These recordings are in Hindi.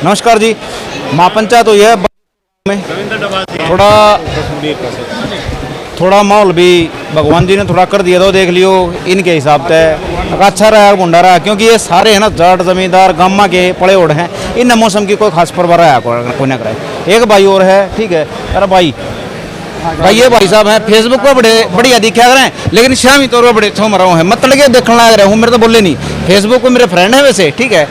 नमस्कार जी। महापंचायत हुई है में थोड़ा माहौल भी भगवान जी ने थोड़ा कर दिया, तो देख लियो इनके हिसाब से अच्छा रहा गुंडा रहा, क्योंकि ये सारे है ना जाट जमींदार गामा के पड़े उड़ हैं। इन मौसम की कोई खास परवाह रहा कोई ना करे। एक भाई और है, ठीक है। अरे भाई ये भाई साहब हैं, फेसबुक पर बड़े बढ़िया दिखा कर हैं, लेकिन शामी तौर पर बड़े छो मरा हूँ, मतलब के देखने लग रहा हूँ। मेरे तो बोले नहीं, फेसबुक पे मेरे फ्रेंड है वैसे, ठीक है।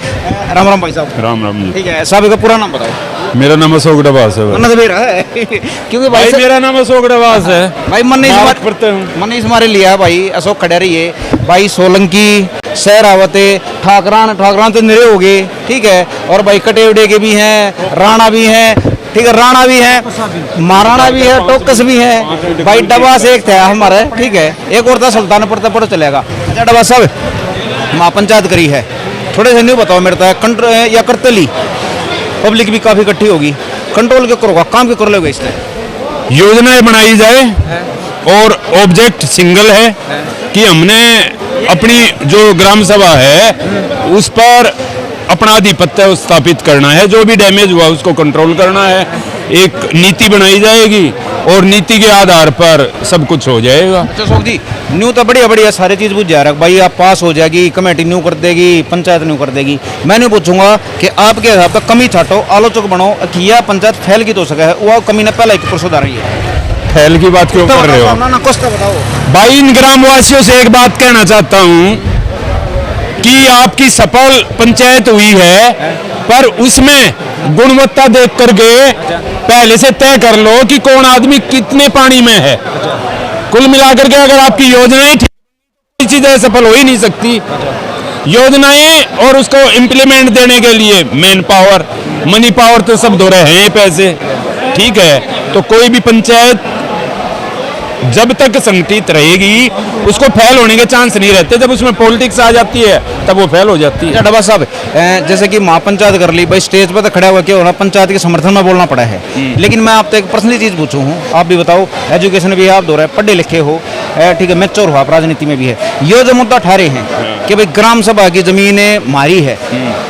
राम राम भाई साहब। राम राम जी। ठीक है साहब, का पूरा नाम बताओ। मेरा नाम अशोक डबास है क्योंकि भाई मेरा नाम अशोक डबास है भाई। मन इस मारे लिया भाई अशोक खड़ेरी है भाई, सोलंकी सहरावते ठाकरान तो निरे हो गए, ठीक है। और भाई कटेवड़े के भी हैं, राणा भी हैं, ठीक है। राणा भी है, महाराणा भी है, टोकस भी है भाई। डबास एक था हमारा, ठीक है। एक और था सुल्तानपुर तक पता चलेगा। अच्छा डबास साहब, महापंचायत करी है, थोड़े से न्यू बताओ मेरे तो कंट्रोल या करतली पब्लिक भी काफी इकट्ठी होगी, कंट्रोल के करोगा काम के कर लोगे इसमें? योजनाएं बनाई जाए और ऑब्जेक्ट सिंगल है कि हमने अपनी जो ग्राम सभा है उस पर अपना आधिपत्य स्थापित करना है, जो भी डैमेज हुआ उसको कंट्रोल करना है। एक नीति बनाई जाएगी और नीति के आधार पर सब कुछ हो जाएगा। अच्छा अशोक जी, न्यू तो बढ़िया बढ़िया सारी चीज बुझ जा रहा है भाई। आप पास हो जाएगी, कमेटी न्यू कर देगी, पंचायत न्यू कर देगी। मैं नहीं पूछूंगा कि आपके हिसाब से कमी छाटो, आलोचक बनो कि यह पंचायत फैल की तो सके है, वो कमी ने पहले एक सुधार रही है। फैल की बात क्यों कर रहे हो ना कुछ तो बताओ भाई। इन ग्रामवासियों से एक बात कहना चाहता हूँ कि आपकी सफल पंचायत हुई है, पर उसमें गुणवत्ता देख करके पहले से तय कर लो कि कौन आदमी कितने पानी में है। कुल मिलाकर के अगर आपकी योजनाएं ठीक चीजें सफल हो ही नहीं सकती। योजनाएं और उसको इम्प्लीमेंट देने के लिए मैन पावर मनी पावर तो सब दो रहे हैं पैसे, ठीक है। तो कोई भी पंचायत जब तक संगठित रहेगी उसको फेल होने के चांस नहीं रहते। जब उसमें पॉलिटिक्स आ जाती है तब वो फेल हो जाती है। डबा साहब, जैसे कि महापंचायत कर ली भाई, स्टेज पर तो खड़ा हुआ क्या होना, पंचायत के समर्थन में बोलना पड़ा है। लेकिन मैं आपसे एक पर्सनली चीज पूछू हूँ, आप भी बताओ। एजुकेशन भी आप दो रहे, पढ़े लिखे हो, ठीक है, मैच्योर हो, आप राजनीति में भी है। ये जो मुद्दा ठहरे हैं कि भाई ग्राम सभा की जमीनें मारी है,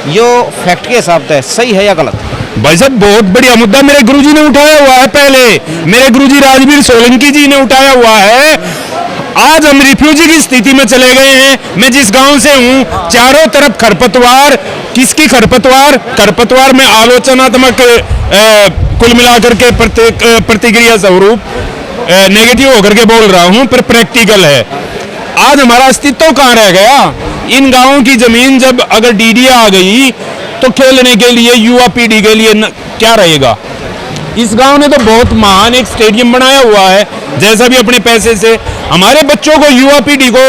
यो फैक्ट के हिसाब से सही है या गलत? भाई साहब बहुत बढ़िया मुद्दा मेरे गुरुजी ने उठाया हुआ है। पहले मेरे गुरुजी राजवीर सोलंकी जी ने उठाया हुआ है। आज हम रिफ्यूजी की स्थिति में चले गए हैं। मैं जिस गांव से हूं चारों तरफ खरपतवार। किसकी खरपतवार में आलोचनात्मक कुल मिलाकर के प्रतिक्रिया स्वरूप नेगेटिव होकर के बोल रहा हूं, पर प्रैक्टिकल है। आज हमारा अस्तित्व कहां रह गया? इन गांवों की जमीन जब अगर डीडीए आ गई तो खेलने के लिए युवा पीढ़ी के लिए क्या रहेगा? इस गांव ने तो बहुत महान एक स्टेडियम बनाया हुआ है, जैसा भी अपने पैसे से। हमारे बच्चों को, युवा पीढ़ी को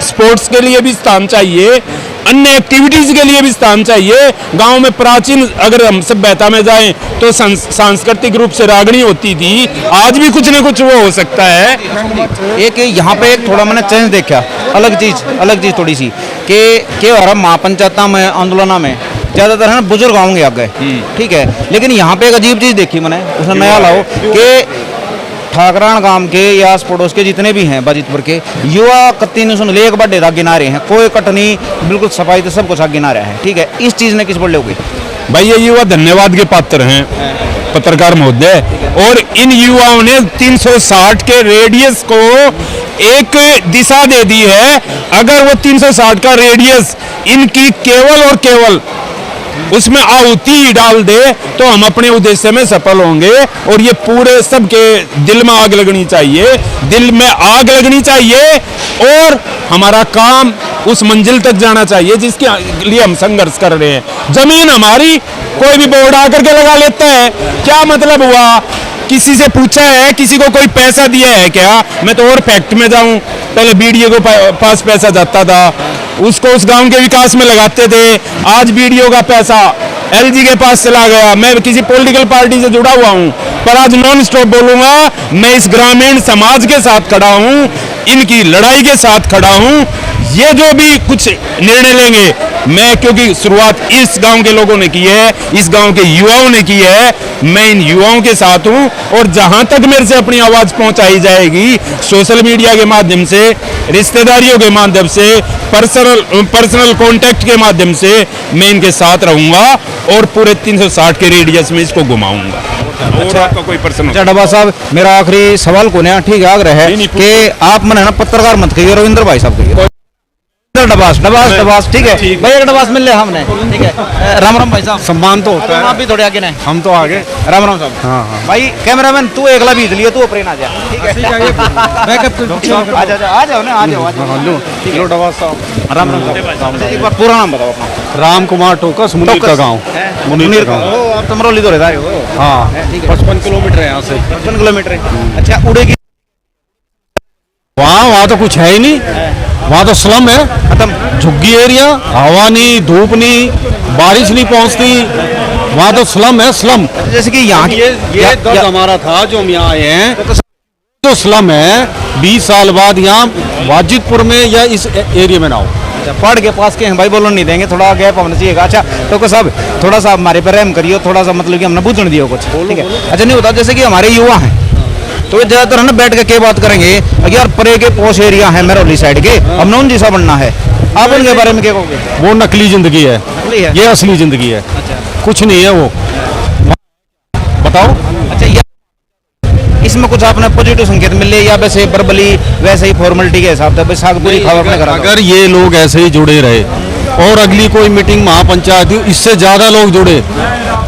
स्पोर्ट्स के लिए भी स्थान चाहिए, अन्य एक्टिविटीज के लिए भी स्थान चाहिए। गांव में प्राचीन अगर हम सभ्यता में जाएं तो सांस्कृतिक रूप से रागनी होती थी, आज भी कुछ न कुछ वो हो सकता है। एक यहाँ पे एक थोड़ा मैंने चेंज देखा, अलग चीज थोड़ी सी कि महापंचायत में आंदोलन में ज्यादातर है ना बुजुर्ग आएंगे आगे, ठीक है। लेकिन यहाँ पे एक अजीब चीज देखी मैंने, उसने नया लाओ कि ठाकरान गांव के या आस पड़ोस के जितने भी हैं बाजितपुर के युवा कत्ती ने सुन ले एक बड़े गिना रहे हैं, कोई कटनी बिल्कुल सफाई तो सब कुछ गिना रहा है, ठीक है। इस चीज ने किस बड़े हो गई भाई? ये युवा धन्यवाद के पात्र हैं पत्रकार महोदय। और इन युवाओं ने 360 के रेडियस को एक दिशा दे दी है। अगर वो 360 का रेडियस इनकी केवल और केवल उसमें आहुति डाल दे तो हम अपने उद्देश्य में सफल होंगे। और ये पूरे सबके दिल में आग लगनी चाहिए, दिल में आग लगनी चाहिए, और हमारा काम उस मंजिल तक जाना चाहिए जिसके लिए हम संघर्ष कर रहे हैं। जमीन हमारी, कोई भी बोर्ड आकर के लगा लेता है, क्या मतलब हुआ? किसी से पूछा है, किसी को कोई पैसा दिया है क्या? मैं तो और फैक्ट में जाऊं, पहले बीडीओ को पास पैसा जाता था, उसको उस गांव के विकास में लगाते थे। आज बीडीओ का पैसा एलजी के पास चला गया। मैं किसी पॉलिटिकल पार्टी से जुड़ा हुआ हूं, पर आज नॉन स्टॉप बोलूंगा, मैं इस ग्रामीण समाज के साथ खड़ा हूं, इनकी लड़ाई के साथ खड़ा हूं। ये जो भी कुछ निर्णय लेंगे, मैं क्योंकि शुरुआत इस गांव के लोगों ने की है, इस गांव के युवाओं ने की है, मैं इन युवाओं के साथ हूं और जहां तक मेरे से अपनी आवाज पहुंचाई जाएगी, सोशल मीडिया के माध्यम से, रिश्तेदारियों के माध्यम से, पर्सनल कांटेक्ट के माध्यम से मैं इनके साथ रहूंगा और पूरे 360 के रेडियस में इसको घुमाऊंगा। और आपका कोई पर्सनल? अच्छा डब्बा साहब, मेरा आखिरी सवाल को ना ठीक है आग्रह है कि आप मन है ना पत्रकार मत कहिए, रविंद्र भाई साहब कहिए। डबास डबास डबास, ठीक है भाई, एक डबास मिल रहा हमने, ठीक है। राम राम भाई साहब। सम्मान तो होता आप है, भी थोड़े आगे ना, हम तो आगे। राम राम साहब। हाँ। भाई कैमरामैन तू एकला बीत लियो, तू अपने आ जा, ठीक है। आ जाओ आ जाओ ना, आ जाओ आ जाओ। हेलो डबास साहब। राम राम साहब। एक बार पूरा नाम बताओ अपना। राम कुमार टोकस, मुनीर का गाँव। मुनीर का। ओ आप तो मरौली तो रहता हो। हाँ, ठीक है। 55 किलोमीटर है यहाँ से। 55 किलोमीटर। अच्छा उड़ेगी वहाँ तो कुछ है ही नहीं, वहाँ तो स्लम है, खत्म। झुग्गी एरिया, हवा नहीं, धूप नहीं, बारिश नहीं पहुँचती, वहाँ तो स्लम है, स्लम। जैसे कि यहाँ की ये दर्द हमारा था जो हम यहाँ आए हैं, जो स्लम है 20 साल बाद यहाँ वाजिदपुर में या इस एरिया में ना हो। पहाड़ के पास के हैं भाई, बोलने नहीं देंगे, थोड़ा गैप होना चाहिए। अच्छा तो साहब थोड़ा सा हमारे पर रहम करियो, थोड़ा सा मतलब कि हमने बूझने दियो कुछ, ठीक है। अच्छा नहीं होता, जैसे कि हमारे युवा हैं तो ज्यादातर है ना बैठ के क्या बात करेंगे, यार परे के पोश एरिया है मरौली साइड के, हम नौन जैसा बनना है, आप उनके बारे में क्या कहोगे? वो नकली जिंदगी है, नकली है? ये असली जिंदगी है, अच्छा कुछ नहीं है वो। बताओ। अच्छा इसमें कुछ आपने पॉजिटिव संकेत मिले या वैसे बर्बली वैसे ही फॉर्मेलिटी के हिसाब से साग पूरी खाओ अपने घर? अगर ये लोग ऐसे ही जुड़े रहे और अगली कोई मीटिंग महापंचायत इससे ज्यादा लोग जुड़े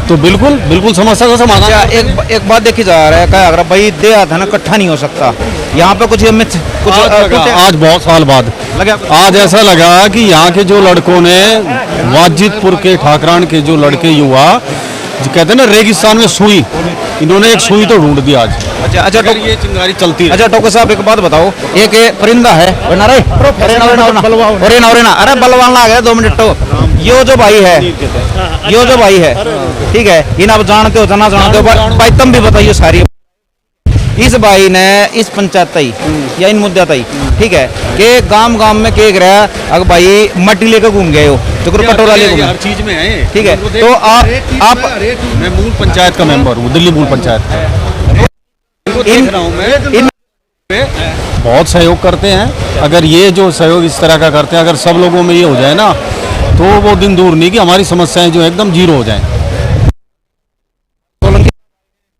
तो बिल्कुल बिल्कुल समस्या का समाधान। एक बात देखी जा रहा है क्या, अगर भाई देहात है ना इकट्ठा नहीं हो सकता, यहाँ पे कुछ कुछ आज बहुत साल बाद लगा, आज ऐसा लगा कि यहाँ के जो लड़कों ने वाजिदपुर के ठाकरान के जो लड़के युवा जो कहते हैं ना रेगिस्तान में सुई, इन्होंने एक सुई तो ढूंढ दी आज। अच्छा अच्छा अगर ये चिंगारी चलती है। अच्छा टोको साहब एक बात बताओ, एक परिंदा है अरे बलवान आ गया 2 मिनट तो, यो जो भाई है ठीक है, इन आप जानते हो ना जानते हो भाई, तुम भी बताइए सारी। इस भाई ने इस पंचायत तई या इन मुद्दा तई, ठीक है, कि गांव में के रहा, अगर भाई मट्टी लेकर घूम गए हो तो कटोरा लेकर हर चीज में है, ठीक है। तो आप मैं मूल पंचायत का मेंबर हूँ, दिल्ली मूल पंचायत। इन बहुत सहयोग करते हैं, अगर ये जो सहयोग इस तरह का करते हैं, अगर सब लोगों में ये हो जाए ना तो वो दिन दूर नहीं कि हमारी समस्याएं जो एकदम जीरो हो जाएं।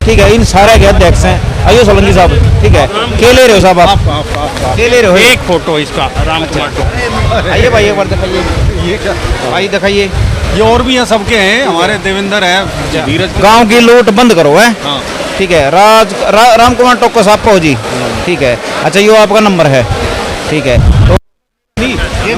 ठीक है, इन सारे के अध्यक्ष हैं। आइए सोलंकी साहब, ठीक है, क्या ले रहे हो साहब आप? क्या ले रहे हो? एक फोटो इसका राम कुमार। आइए भाई एक बार दिखाइए, ये क्या भाई दिखाइए। ये और भी हैं, सबके हैं, हमारे देवेंद्र है, धीरज। गांव की लूट बंद करो है, हाँ। ठीक है। राम कुमार टोको साहब को जी, ठीक है। अच्छा ये आपका नंबर है, ठीक है। तो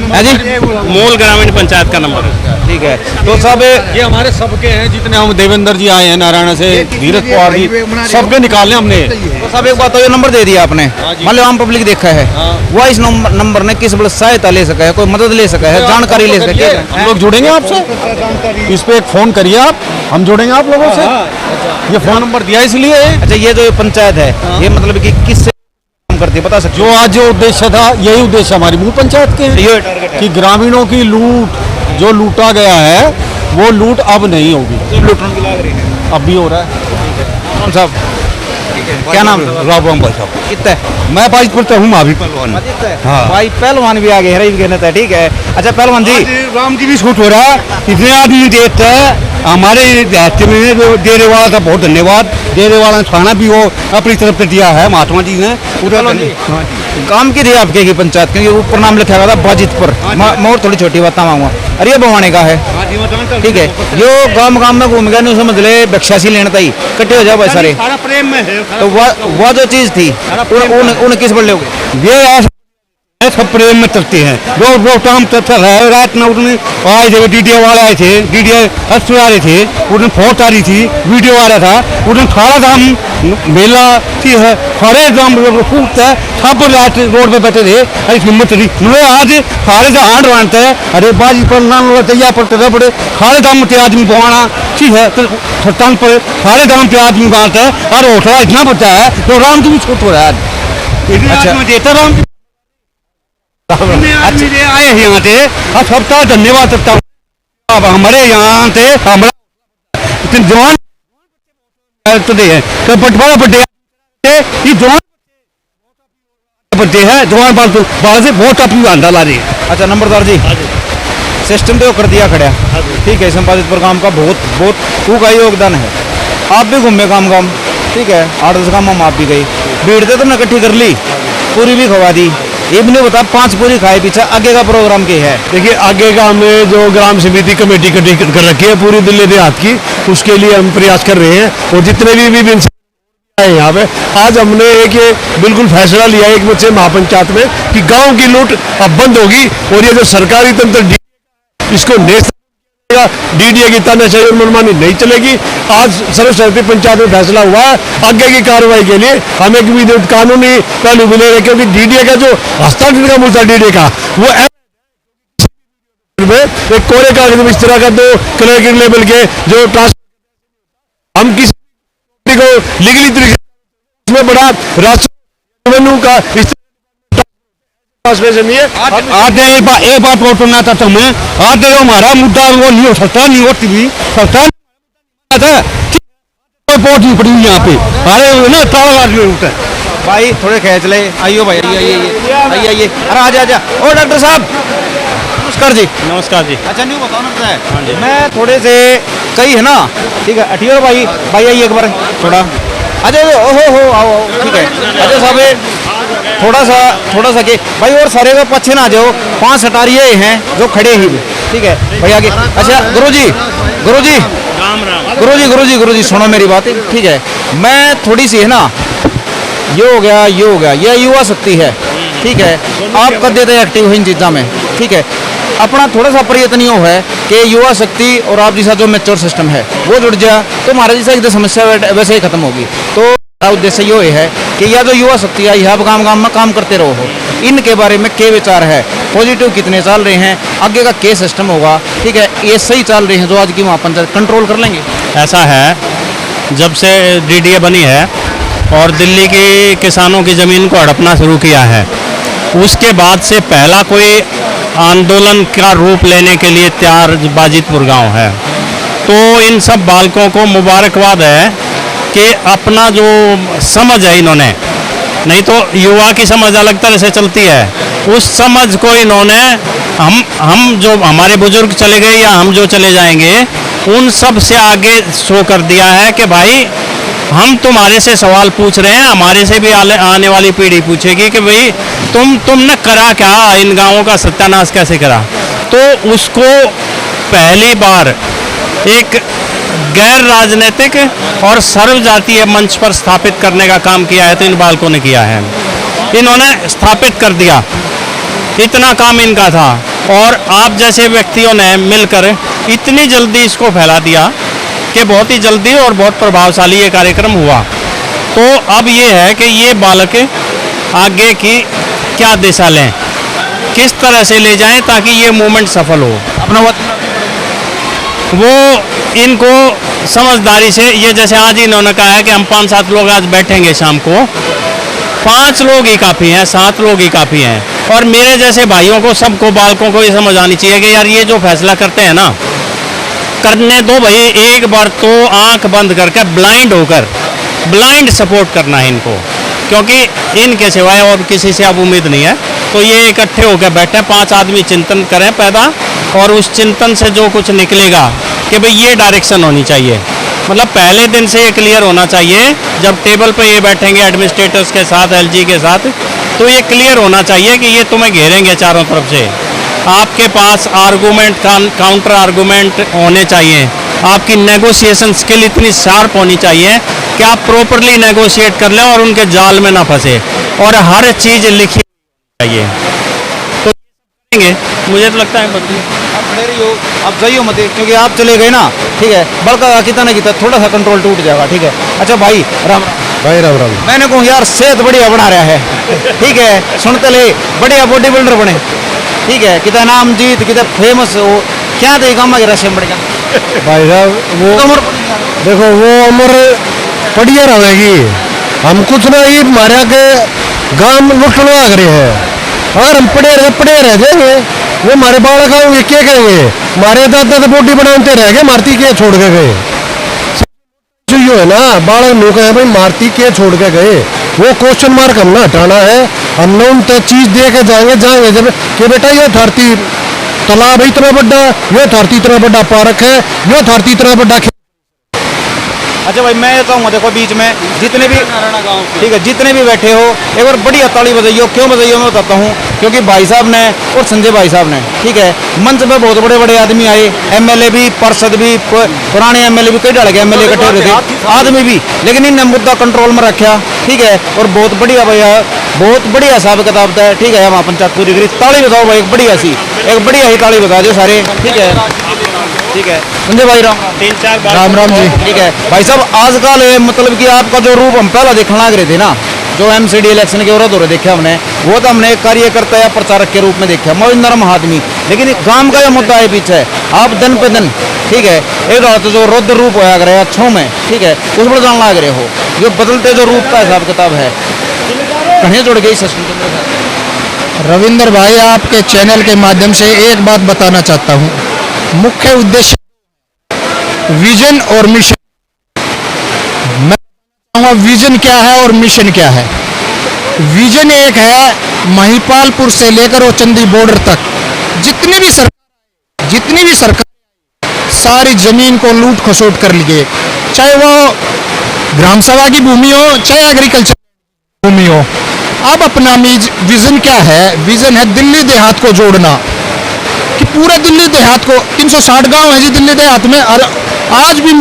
है जी मूल ग्रामीण पंचायत का नंबर, ठीक है। तो सब ये हमारे सबके हैं, जितने हम देवेंद्र जी आए हैं नारायण से, धीरज पवार जी, सबके निकालने हमने। तो सब एक बात तो ये नंबर दे दिया आपने, मान लो आम पब्लिक देखा है, वो इस नंबर ने किस बड़े सहायता ले सका है, कोई मदद ले सका है, जानकारी ले सका है, हम लोग जुड़ेंगे आपसे, इस पे एक फोन करिए आप, हम जुड़ेंगे आप लोगों से। ये फोन नंबर दिया इसलिए। अच्छा ये जो पंचायत है ये मतलब कि किससे करती है बता सकते जो आज जो उद्देश्य था, यही उद्देश्य हमारी मूल पंचायत के हैं, ये टारगेट है कि ग्रामीणों की लूट जो लूटा गया है वो लूट अब नहीं होगी। लूटने की लाग रही है, अब भी हो रहा है। कौन साहब क्या नाम? राम भाई साहब। कितना मैं बाजिदपुर से हूँ, माभी पहलवान। हाँ। भाई पहलवान भी आ गए हरी कहने था, ठीक है। अच्छा पहलवान जी, राम जी भी शूट हो रहा है, इतने आदमी देते हैं हमारे देहात में, जो डेरे वाला था बहुत धन्यवाद, डेरे वाला ने खाना भी वो अपनी तरफ से दिया है महात्मा जी ने पूरा। काम की थी आपके की पंचायत, क्योंकि ऊपर नाम लिखा हुआ था बाजिदपुर, मैं और थोड़ी छोटी बात मांगूंगा। अरे भवानी का है, ठीक है। यो गांव में घूम गया, नहीं समझ ले भिक्षासी लेना था, इकट्ठे हो जाओ भाई सारे। प्रेम में है तो वो जो चीज थी उन किस पर लोगे? ये सब प्रेम में करते हैं, वो काम करता है। रात में उन्होंने आए थे, डीडीए वाले आए थे, डीडीए हंस आ रहे थे, उन्होंने फोट आ रही थी, वीडियो आ रहा था, उन्होंने खाड़ा धाम मेला थी है, खाड़े धाम फूकता है, सब रात रोड पे बैठे थे। अरे हिम्मत नहीं, मुझे आज खाड़े का हांड बांधता है, अरे बाजी पर नाम तैयार पड़ते रहे बड़े, खाड़े धाम पे आदमी बहाना ठीक है, तो सत्तान पर खाड़े धाम पे आदमी बांधता है, और होटला इतना बचा है तो राम जी भी छोट हो रहा है। अच्छा। देता राम अच्छे आए हैं यहाँ से, अब सबका धन्यवाद करता हूँ। अब हमारे यहाँ से हमारा जवान तो दे है तो बटवारा बटे ये जवान बच्चे हैं, जवान बाल से बहुत अपनी आंदा ला रही है। अच्छा नंबरदार जी, सिस्टम तो कर दिया खड़ा, ठीक है, संपादित प्रोग्राम का बहुत का योगदान है। आप भी घूमे काम ठीक है, 8-10 काम हम आप भी गई, भीड़ तो तुमने इकट्ठी कर ली, पूरी भी खवा दी, ये भी नहीं बता 5 पूरी खाए पीछे आगे का प्रोग्राम क्या है? देखिए आगे का हमने जो ग्राम समिति कमेटी कर रखी है पूरी दिल्ली देहात की, उसके लिए हम प्रयास कर रहे हैं। और जितने भी है यहाँ पे, आज हमने एक ये बिल्कुल फैसला लिया एक बच्चे महापंचायत में कि गांव की लूट अब बंद होगी और ये जो सरकारी तंत्र इसको डीडीए की तानाशाही और मनमानी नहीं चलेगी। आज सर्वसम्मति पंचायत में फैसला हुआ है, आगे की कार्रवाई के लिए हम एक विधिवत कानूनी पहलू मिलेगा, क्योंकि डीडीए का जो हस्तांतरण का मुद्दा डीडीए का वो एक कोरे कागज में इस तरह का 2 क्लर्क लेवल के जो ट्रांसफर हम किसी को लीगली तरीके से बड़ा रेवेन्यू का नहीं है। आज एक बात और सुनना चाहता हूँ मैं, आज जो हमारा मुद्दा वो नहीं हो सकता, नहीं होती भी सकता रिपोर्ट नहीं पड़ी यहाँ पे, अरे ना ताला होता है भाई थोड़े खींच ले, आइयो भाई, आइए, अरे आजा ओ डॉक्टर साहब, नमस्कार जी। नमस्कार जी। अच्छा न्यू बताओ ना है, मैं थोड़े से कई है ना, ठीक है, अठियो भाई आइए एक बार थोड़ा, अच्छा हो आओ ठीक है। अच्छा साहब थोड़ा सा के भाई और सारे का पीछे ना जाओ, 5 हटारिये हैं जो खड़े ही, ठीक है भाई आगे। अच्छा गुरुजी सुनो मेरी बात, ठीक है, मैं थोड़ी सी है ना, ये हो गया ये युवा शक्ति है, ठीक है, आप कर देते एक्टिव हो इन चीज़ों में, ठीक है, अपना थोड़ा सा प्रयत्न यो है कि युवा शक्ति और आप जैसा जो मैच्योर सिस्टम है वो जुड़ जाए तो हमारा जैसा एक समस्या वैसे ही खत्म होगी। तो हमारा उद्देश्य यो है कि यह जो युवा शक्ति है यह गांव में काम करते रहो, इनके बारे में क्या विचार है, पॉजिटिव कितने चल रहे हैं, आगे का क्या सिस्टम होगा, ठीक है, ये सही चल रहे हैं जो आज की वहाँ पंचायत कंट्रोल कर लेंगे। ऐसा है, जब से डीडीए बनी है और दिल्ली की किसानों की ज़मीन को हड़पना शुरू किया है, उसके बाद से पहला कोई आंदोलन का रूप लेने के लिए तैयार बाजितपुर गांव है। तो इन सब बालकों को मुबारकबाद है कि अपना जो समझ है इन्होंने, नहीं तो युवा की समझ अलग तरह से चलती है, उस समझ को इन्होंने हम जो हमारे बुजुर्ग चले गए या हम जो चले जाएंगे उन सब से आगे शो कर दिया है कि भाई हम तुम्हारे से सवाल पूछ रहे हैं, हमारे से भी आने वाली पीढ़ी पूछेगी कि भाई तुमने करा क्या, इन गांवों का सत्यानाश कैसे करा। तो उसको पहली बार एक गैर राजनीतिक और सर्वजातीय मंच पर स्थापित करने का काम किया है, तो इन बालकों ने किया है, इन्होंने स्थापित कर दिया, इतना काम इनका था। और आप जैसे व्यक्तियों ने मिलकर इतनी जल्दी इसको फैला दिया कि बहुत ही जल्दी और बहुत प्रभावशाली ये कार्यक्रम हुआ। तो अब ये है कि ये बालक आगे की क्या दिशा लें, किस तरह से ले जाएं ताकि ये मूवमेंट सफल हो। अपना वो इनको समझदारी से, ये जैसे आज इन्होंने कहा है कि हम 5-7 लोग आज बैठेंगे शाम को, 5 लोग ही काफ़ी हैं, 7 लोग ही काफ़ी हैं। और मेरे जैसे भाइयों को, सबको, बालकों को ये समझ आनी चाहिए कि यार ये जो फैसला करते हैं ना, करने दो भाई, एक बार तो आंख बंद करके ब्लाइंड सपोर्ट करना है इनको, क्योंकि इनके सिवाय और किसी से अब उम्मीद नहीं है। तो ये इकट्ठे होकर बैठे, 5 आदमी चिंतन करें पैदा, और उस चिंतन से जो कुछ निकलेगा कि भाई ये डायरेक्शन होनी चाहिए, मतलब पहले दिन से ये क्लियर होना चाहिए। जब टेबल पे ये बैठेंगे एडमिनिस्ट्रेटर्स के साथ, एलजी के साथ, तो ये क्लियर होना चाहिए कि ये तुम्हें घेरेंगे चारों तरफ से। आपके पास आर्गूमेंट, काउंटर आर्गूमेंट होने चाहिए, आपकी नेगोशिएशन स्किल इतनी शार्प होनी चाहिए कि आप प्रॉपरली नेगोशिएट कर लें और उनके जाल में ना फंसे, और हर चीज़ लिखी चाहिए। तो करेंगे, मुझे तो लगता है बदलिए। आप खड़े रहियो, आप जाइयो मत, क्योंकि आप चले गए ना, ठीक है, बल्कि कितना ना कितना थोड़ा सा कंट्रोल टूट जाएगा, ठीक है। अच्छा भाई राम राम। मैंने कहूँ यार सेहत बढ़िया बना रहा है, ठीक है, सुनते ले बढ़िया बॉडी बिल्डर बने, ठीक है, कितना नाम जीत, कितना फेमस हो, क्या देगा मेरा से बढ़िया भाई साहब वो देखो वो उम्र बढ़िया रहेगी, हम कुछ ना ही मारा के गांव में लुटवा करे है, अगर हम पड़े रह जाएंगे, वो हमारे बालक आओगे क्या करेंगे? हमारे दादा तो बॉडी बनाते रह गए, मारती क्या छोड़ के गए? जो है ना, बालक नो कहे भाई मारती क्या छोड़ के गए, वो क्वेश्चन मार्क हमने हटाना है। हम लोग तो चीज दे के जाएंगे जब कि बेटा ये धरती तालाब है इतना बड़ा, ये धरती इतना बड़ा पार्क है, ये धरती इतना बड़ा। अच्छा भाई, मैं कहूँगा देखो बीच में जितने भी, ठीक है, जितने भी बैठे हो एक बार बड़ी ताली बजाइयो। क्यों बजाइयो मैं बताता हूँ, क्योंकि भाई साहब ने और संजय भाई साहब ने, ठीक है, मंच पे बहुत बड़े बड़े आदमी आए, एमएलए भी, पार्षद भी, पुराने एमएलए भी, कई डाल के एमएलए इकट्ठे हुए थे, आदमी भी, लेकिन इनने मुद्दा कंट्रोल में रखा, ठीक है। और बहुत बढ़िया भैया, बहुत बढ़िया हिसाब किताब था, ठीक है। वहाँ पंचायत पूरी करी, ताली बताओ भाई, एक बढ़िया सी, एक बढ़िया ही ताली बता दो सारे, ठीक है, ठीक है। संजय भाई राम राम जी, ठीक है भाई साहब। आजकल मतलब कि आपका जो रूप हम पहला देखने लग रहे थे ना, जो एमसीडी इलेक्शन के औरत हो रहे देखे हमने, वो तो हमने एक कार्यकर्ता या प्रचारक के रूप में देखा, नरम आदमी, लेकिन गांव का जो मुद्दा है पीछे, आप दिन पे दिन, ठीक है, एक तो जो रुद्र रूप होया करे अच्छों में, ठीक है, उस पर जान लग रहे हो, जो बदलते जो रूप का हिसाब किताब है, कहीं जुड़ गई सचिन। रविंद्र भाई, आपके चैनल के माध्यम से एक बात बताना चाहता हूँ। मुख्य उद्देश्य विजन और मिशन। मैं बताऊंगा विजन क्या है और मिशन क्या है। विजन एक है, महिपालपुर से लेकर और चंदी बॉर्डर तक जितनी भी सरकार सारी जमीन को लूट खसोट कर लिए, चाहे वो ग्राम सभा की भूमि हो, चाहे एग्रीकल्चर भूमि हो। अब अपना विजन क्या है? विजन है दिल्ली देहात को जोड़ना, कि पूरे दिल्ली देहात को, 360 गांव है जी दिल्ली देहात में, और आज भी